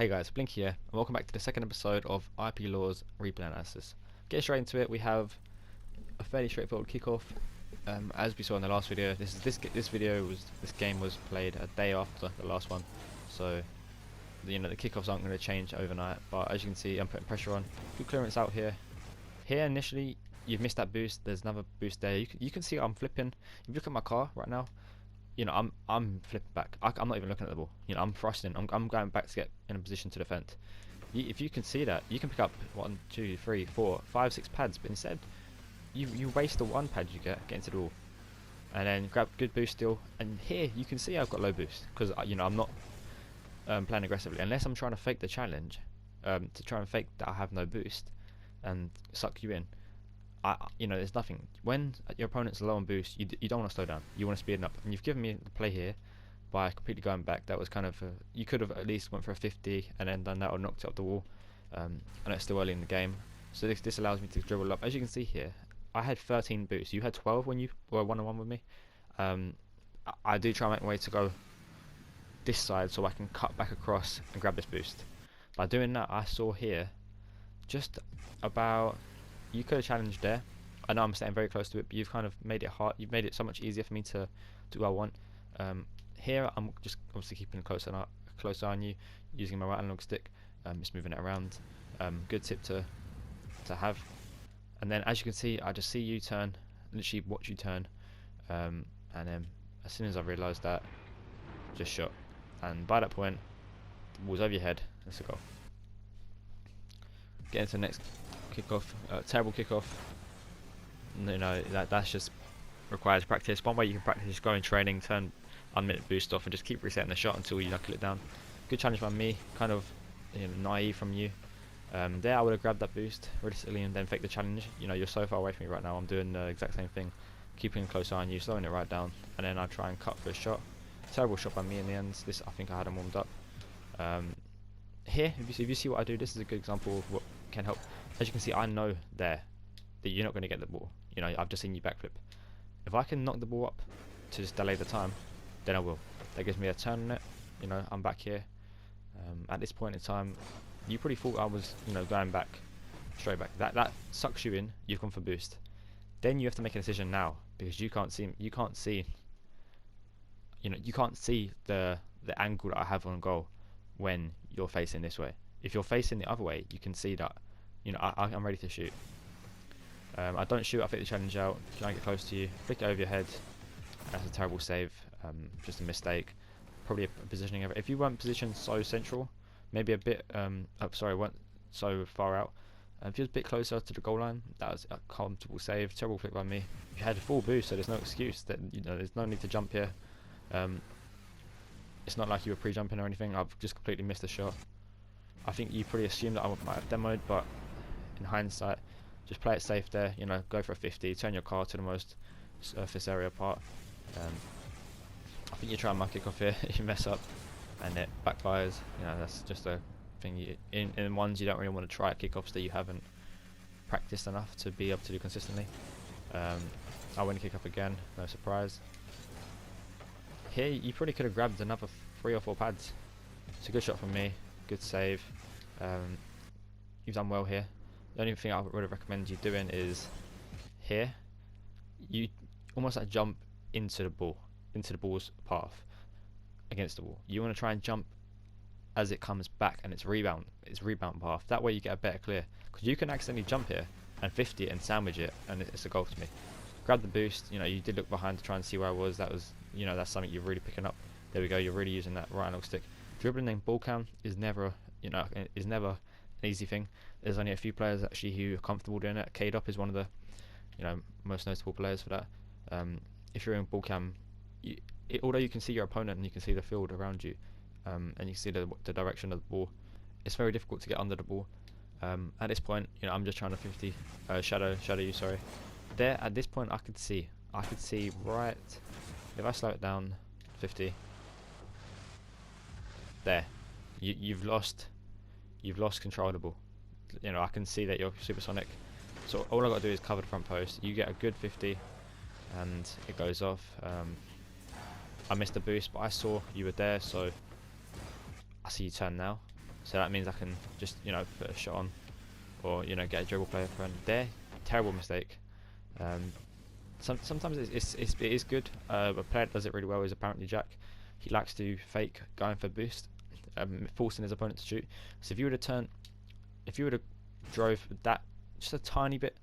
Hey guys, Blinkii here, and welcome back to the second episode of IP Law's replay analysis. Getting straight into it, we have a fairly straightforward kickoff. As we saw in the last video, this game was played a day after the last one, so the kickoffs aren't going to change overnight. But as you can see, I'm putting pressure on. Good clearance out here. Here initially, you've missed that boost. There's another boost there. You can see I'm flipping. If you look at my car right now, I'm flipping back. I'm not even looking at the ball. I'm thrusting. I'm going back to get in a position to defend. If you can see that, you can pick up 1, 2, 3, 4, 5, 6 pads, but instead you waste the one pad you get into the wall, and then grab good boost still. And here you can see I've got low boost because I'm not playing aggressively unless I'm trying to fake the challenge, to try and fake that I have no boost and suck you in. There's nothing. When your opponent's low on boost, you don't want to slow down. You want to speed it up. And you've given me the play here by completely going back. That was kind of you could have at least went for a 50 and then done that or knocked it up the wall. And it's still early in the game, so this allows me to dribble up. As you can see here, I had 13 boosts. You had 12 when you were one-on-one with me. I do try and make my way to go this side so I can cut back across and grab this boost. By doing that, I saw here just about. You could have challenged there. I know I'm staying very close to it, but you've kind of made it hard. You've made it so much easier for me to do what I want. Here I'm just obviously keeping a close eye on you, using my right analog stick, just moving it around. Good tip to have. And then as you can see, I just see you turn, literally watch you turn, and then as soon as I realised that, just shot. And by that point, the ball's over your head. That's a goal. Get into the next kickoff. Terrible kickoff. That's just requires practice. One way you can practice is go in training, turn unlimited boost off, and just keep resetting the shot until you knuckle it down. Good challenge by me. Kind of naive from you. There I would have grabbed that boost realistically and then fake the challenge. You're so far away from me right now. I'm doing the exact same thing, keeping a close eye on you, slowing it right down, and then I try and cut for a shot. Terrible shot by me in the end. This I think I had him warmed up. Here, if you see what I do, this is a good example of what can help. As you can see, I know there that you're not going to get the ball. I've just seen you backflip. If I can knock the ball up to just delay the time, then I will. That gives me a turn on it. I'm back here. At this point in time, you probably thought I was, going back, straight back. That sucks you in. You've gone for boost. Then you have to make a decision now because you can't see. You can't see the angle that I have on goal when you're facing this way. If you're facing the other way, you can see that. I'm ready to shoot. I don't shoot. I fake the challenge out. Try and get close to you. Flick it over your head. That's a terrible save. Just a mistake. Probably a positioning error. If you weren't positioned so central, maybe a bit. Weren't so far out. If you was a bit closer to the goal line, that was a comfortable save. Terrible flick by me. You had a full boost, so there's no excuse. There's no need to jump here. It's not like you were pre-jumping or anything. I've just completely missed the shot. I think you probably assumed that I might have demoed, but in hindsight, just play it safe there. Go for a 50, turn your car to the most surface area part. I think you try and muck kick off here, you mess up, and it backfires. That's just a thing. In ones you don't really want to try at kickoffs that you haven't practiced enough to be able to do consistently. I win a kick up again, no surprise. Here you probably could have grabbed another 3 or 4 pads. It's a good shot from me. Good save. You've done well here. The only thing I would recommend you doing is here. You almost like jump into the ball's path against the wall. You want to try and jump as it comes back and its rebound path. That way you get a better clear. Because you can accidentally jump here and 50 it and sandwich it, and it's a goal to me. Grab the boost. You did look behind to try and see where I was. That was that's something you're really picking up. There we go. You're really using that right analog stick. Dribbling in ball cam is never an easy thing. There's only a few players actually who are comfortable doing it. K-Dop is one of the most notable players for that. If you're in ball cam, although you can see your opponent and you can see the field around you, and you can see the direction of the ball, it's very difficult to get under the ball. At this point, I'm just trying to 50 shadow you. Sorry. There at this point, I could see right. If I slow it down, 50. There, you've lost control of the ball. I can see that you're supersonic. So all I got to do is cover the front post. You get a good 50, and it goes off. I missed the boost, but I saw you were there, so I see you turn now. So that means I can just, you know, put a shot on, or, you know, get a dribble player friend. There, terrible mistake. Sometimes it is good. A player that does it really well is apparently Jack. He likes to fake going for boost, forcing his opponent to shoot. So if you would have drove that just a tiny bit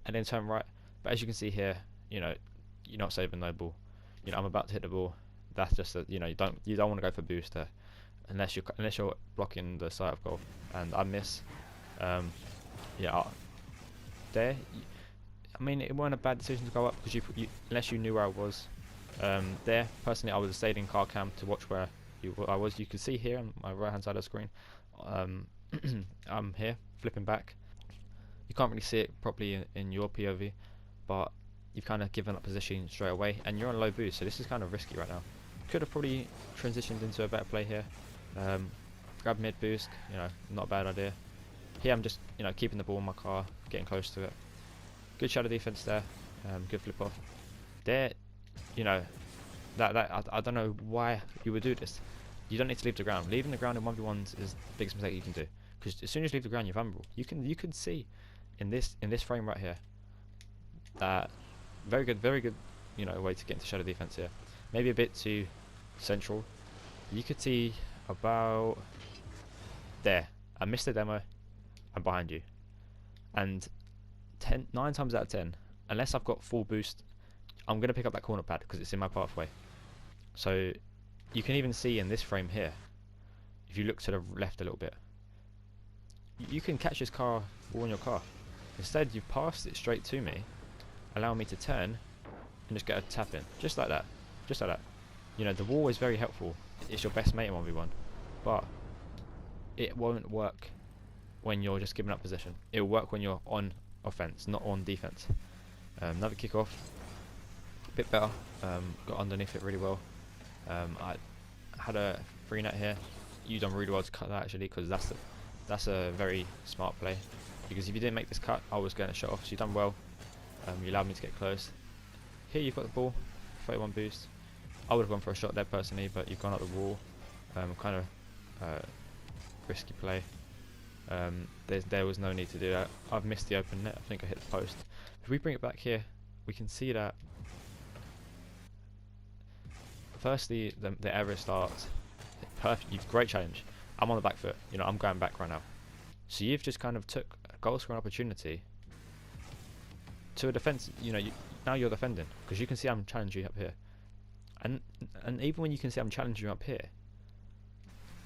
and then turn right, but as you can see here, you know, you're not saving no ball. You know, I'm about to hit the ball. That's just a, you know, you don't want to go for boost there unless you're blocking the side of goal. And I miss. Yeah, there. I mean, it wasn't a bad decision to go up because unless you knew where I was. There, personally, I would have stayed in car cam to watch where I was. You can see here on my right hand side of the screen. I'm here flipping back. You can't really see it properly in your POV, but you've kind of given up position straight away, and you're on low boost, so this is kind of risky right now. Could have probably transitioned into a better play here. Grab mid boost, you know, not a bad idea. Here I'm just, you know, keeping the ball in my car, getting close to it. Good shadow defense there. Good flip off. There, you know, I don't know why you would do this. You don't need to leave the ground. Leaving the ground in 1v1s is the biggest mistake you can do, because as soon as you leave the ground, you're vulnerable. You can see in this frame right here that very good, you know, way to get into shadow defense here. Maybe a bit too central. You could see about there. I missed the demo. I'm behind you, and 9 times out of 10, unless I've got full boost, I'm gonna pick up that corner pad because it's in my pathway. So you can even see in this frame here, if you look to the left a little bit, you can catch this car all in your car. Instead, you've passed it straight to me, allowing me to turn and just get a tap in, just like that, just like that. You know, the wall is very helpful. It's your best mate in 1v1, but it won't work when you're just giving up possession. It'll work when you're on offense, not on defense. Another kickoff, a bit better. Got underneath it really well. I had a free net here. You done really well to cut that actually, because that's a very smart play. Because if you didn't make this cut, I was going to shut off. So you done well. You allowed me to get close. Here you've got the ball, 31 boost. I would have gone for a shot there personally, but you've gone up the wall. Kind of risky play. There was no need to do that. I've missed the open net. I think I hit the post. If we bring it back here, we can see that firstly the error starts. Perfect. You've great challenge. I'm on the back foot. You know, I'm going back right now. So you've just kind of took a goal scoring opportunity to a defense. You know, now you're defending because you can see I'm challenging you up here, and even when you can see I'm challenging you up here,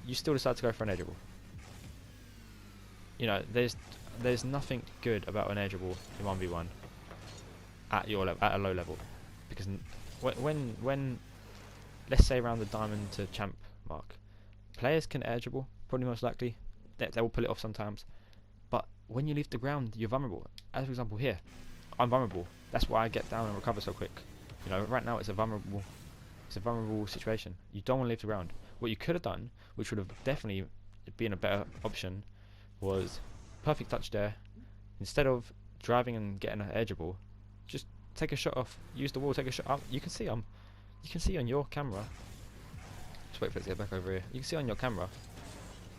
you still decide to go for an edgeable. You know, there's nothing good about an edgeable in 1v1 at your level, at a low level, because when let's say around the diamond to champ mark, players can edgeable, probably most likely. They will pull it off sometimes, but when you leave the ground, you're vulnerable. As for example here, I'm vulnerable. That's why I get down and recover so quick. You know, right now it's a vulnerable situation. You don't want to leave the ground. What you could have done, which would have definitely been a better option, was perfect touch there. Instead of driving and getting an edgeable, just take a shot off. Use the wall. Take a shot up. You can see on your camera. Just wait for it to get back over here. You can see on your camera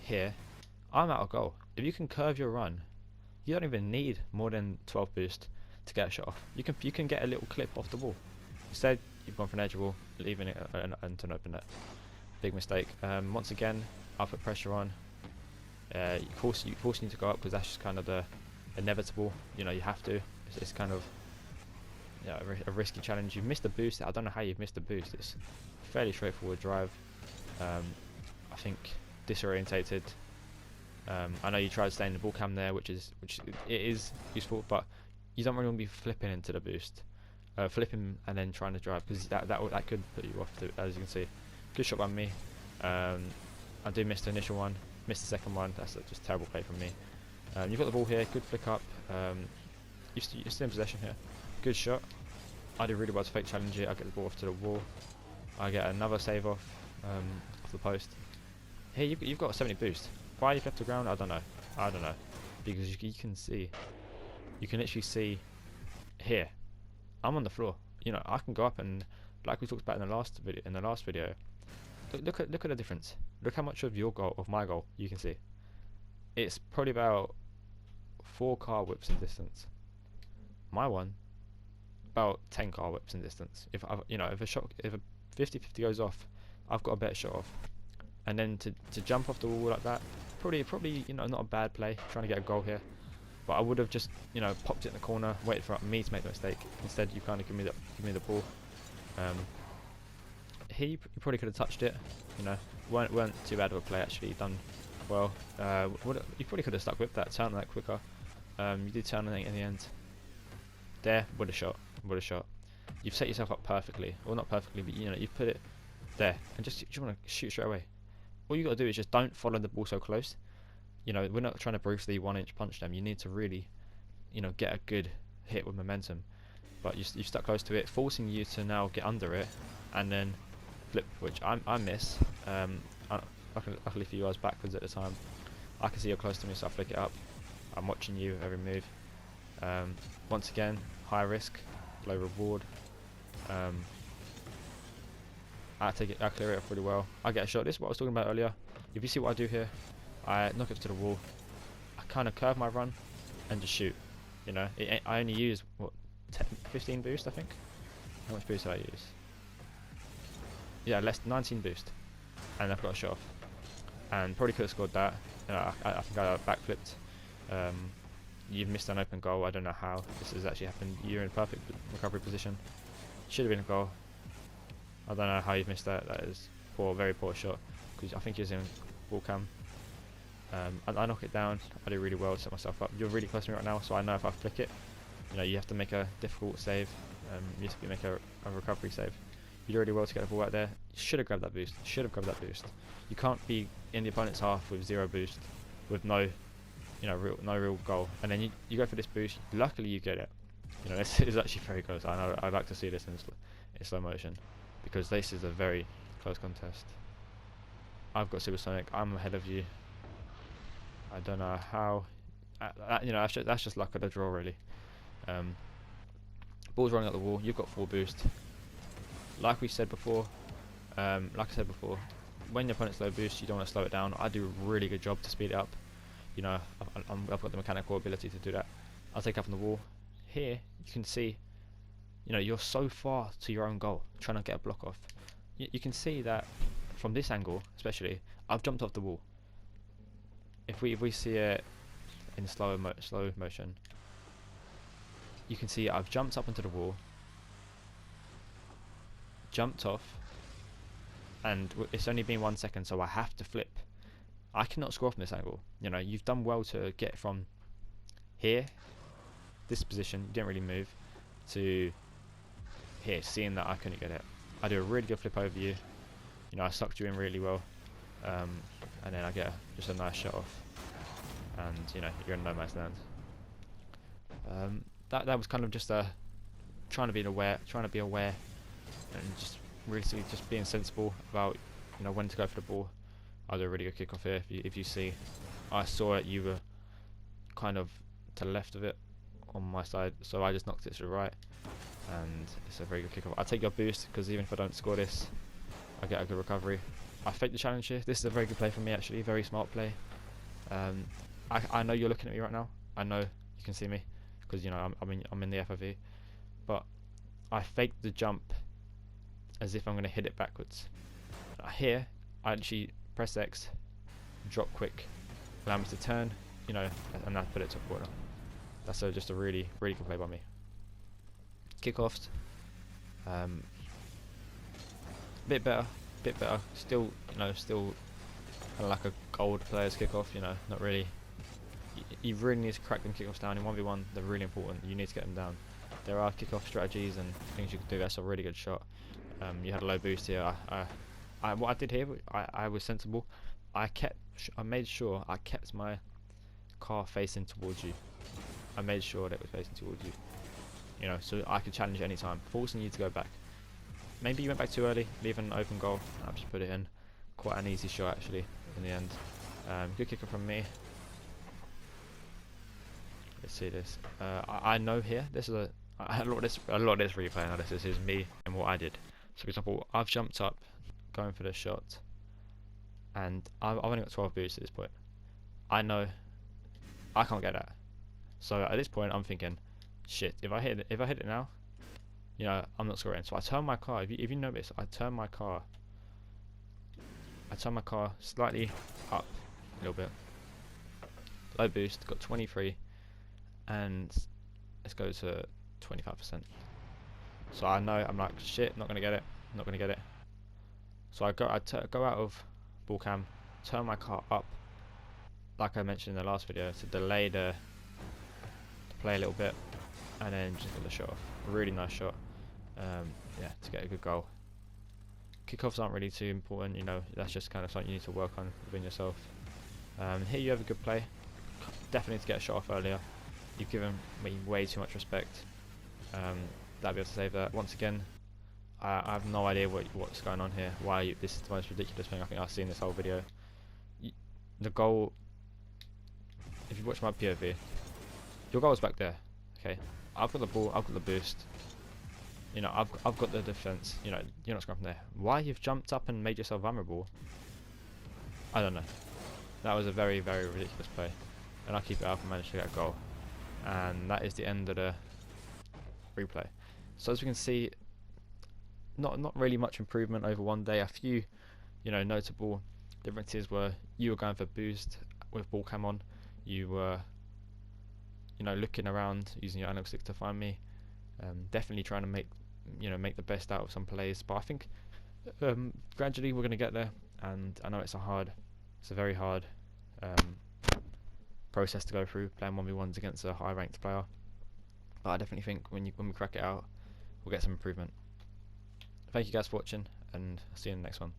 here, I'm out of goal. If you can curve your run, you don't even need more than 12 boost to get a shot off. You can get a little clip off the wall. Instead, you've gone for an edgeable, leaving it into an open net. Big mistake. Once again, I'll put pressure on. You force you to go up because that's just kind of the inevitable. You know, you have to. It's kind of, yeah, a risky challenge. You've missed the boost. I don't know how you've missed the boost. It's a fairly straightforward drive. I think disorientated. I know you tried to stay in the ball cam there, which it is useful, but you don't really want to be flipping into the boost, flipping and then trying to drive, because that could put you off. As you can see, good shot by me. I do miss the initial one, missed the second one. That's just terrible play from me. You've got the ball here, good flick up. You're still in possession here. Good shot. I do really well to fake challenge it. I get the ball off to the wall. I get another save off the post. Here you've got a 70 boost. Why you've left the ground, I don't know, because you can see, you can literally see here, I'm on the floor. You know, I can go up and, like we talked about in the last video, look at the difference. Look how much of my goal you can see. it's probably about 4 car whips in distance. My one, about 10 car whips in distance. If I, if a 50-50 goes off, I've got a better shot off. And then to jump off the wall like that, probably not a bad play, trying to get a goal here. But I would have just popped it in the corner, waited for me to make the mistake. Instead, you kind of give me the ball. You probably could have touched it. Weren't too bad of a play actually. Done well. You probably could have stuck with that, turn that quicker. You did turn it in the end. There, would have shot. You've set yourself up perfectly, well not perfectly, but you've put it there, and just you want to shoot straight away. All you got to do is just don't follow the ball so close. We're not trying to briefly 1-inch punch them. You need to really, get a good hit with momentum. But you've stuck close to it, forcing you to now get under it, and then flip, which I miss. Luckily for you, I was backwards at the time. I can see you're close to me, so I flick it up. I'm watching you every move. Once again, high risk, low reward. I clear it up pretty well. I get a shot. This is what I was talking about earlier. If you see what I do here, I knock it to the wall. I kind of curve my run and just shoot. I only use 15 boost, I think. How much boost did I use? Yeah, 19 boost, and I've got a shot off. And probably could have scored that. I think I backflipped. You've missed an open goal. I don't know how this has actually happened. You're in a perfect recovery position. Should have been a goal. I don't know how you've missed that. That is poor, very poor shot. Because I think you're in ball cam. I knock it down. I do really well to set myself up. You're really close to me right now, so I know if I flick it, you have to make a difficult save. You have to make a recovery save. You do really well to get the ball out there. You should have grabbed that boost. You can't be in the opponent's half with 0 boost, with no real goal, and then you go for this boost. Luckily, you get it. This is actually very close. I know. I'd like to see this in slow motion, because this is a very close contest. I've got Supersonic. I'm ahead of you. I don't know how. That's just luck of the draw, really. Ball's running at the wall. You've got 4 boost. Like I said before, when your opponent's low boost, you don't want to slow it down. I do a really good job to speed it up. I've got the mechanical ability to do that. I'll take up on the wall. Here, you can see, you're so far to your own goal, trying to get a block off. You can see that from this angle, especially, I've jumped off the wall. If we see it in slow motion, you can see I've jumped up onto the wall, jumped off, and it's only been 1 second, so I have to flip. I cannot score from this angle. You've done well to get from here, this position, you didn't really move, to here, seeing that I couldn't get it. I do a really good flip over you. I sucked you in really well, and then I get just a nice shot off, and you're in no man's land. That was kind of just trying to be aware, and just really just being sensible about when to go for the ball. I do a really good kick off here. If you see, I saw it. You were kind of to the left of it on my side, so I just knocked it to the right, and it's a very good kick off. I take your boost, because even if I don't score this, I get a good recovery. I fake the challenge here. This is a very good play from me, actually. Very smart play. I know you're looking at me right now. I know you can see me, because I'm in the FOV, but I fake the jump as if I'm going to hit it backwards. Here, I actually press X, drop quick, allow me to turn, and I put it top corner. That's just a really, really good play by me. Kickoffs, bit better. Still, still kind of like a gold player's kickoff. Not really. You really need to crack them kickoffs down in 1v1. They're really important. You need to get them down. There are kickoff strategies and things you can do. That's a really good shot. You had a low boost here. What I did here, I was sensible. I made sure I kept my car facing towards you. I made sure that it was facing towards you. So I could challenge any time, forcing you to go back. Maybe you went back too early, leaving an open goal. I've just put it in. Quite an easy shot, actually, in the end. Good kicker from me. Let's see this. I know here. This is a lot of this replay analysis is me and what I did. So, for example, I've jumped up, going for the shot, and I've only got 12 boosts at this point. I know I can't get that. So at this point, I'm thinking, shit. If I hit it now, you know, I'm not scoring. So I turn my car. If you notice, I turn my car slightly up a little bit. Low boost, got 23, and let's go to 25%. So I know, I'm like, shit, not gonna get it, not gonna get it. So I go out of ball cam, turn my car up, like I mentioned in the last video, to delay to play a little bit, and then just get the shot off. Really nice shot. Yeah, to get a good goal. Kickoffs aren't really too important, you know, that's just kind of something you need to work on within yourself. Here you have a good play. Definitely to get a shot off earlier. You've given me way too much respect. That'll be able to save that. Once again, I have no idea what's going on here. This is the most ridiculous thing I think I've seen this whole video. The goal, if you watch my POV, your goal's back there. Okay, I've got the ball, I've got the boost. You know, I've got the defense. You know, you're not scoring from there. Why you've jumped up and made yourself vulnerable? I don't know. That was a very, very ridiculous play, and I keep it up and managed to get a goal. And that is the end of the replay. So as we can see, not really much improvement over one day. A few, you know, notable differences were you were going for boost with ball cam on. You were, you know, looking around using your analog stick to find me. Definitely trying to make the best out of some plays. But I think gradually we're going to get there. And I know it's a very hard process to go through, playing 1v1s against a high ranked player. But I definitely think when we crack it out, we'll get some improvement. Thank you guys for watching, and I'll see you in the next one.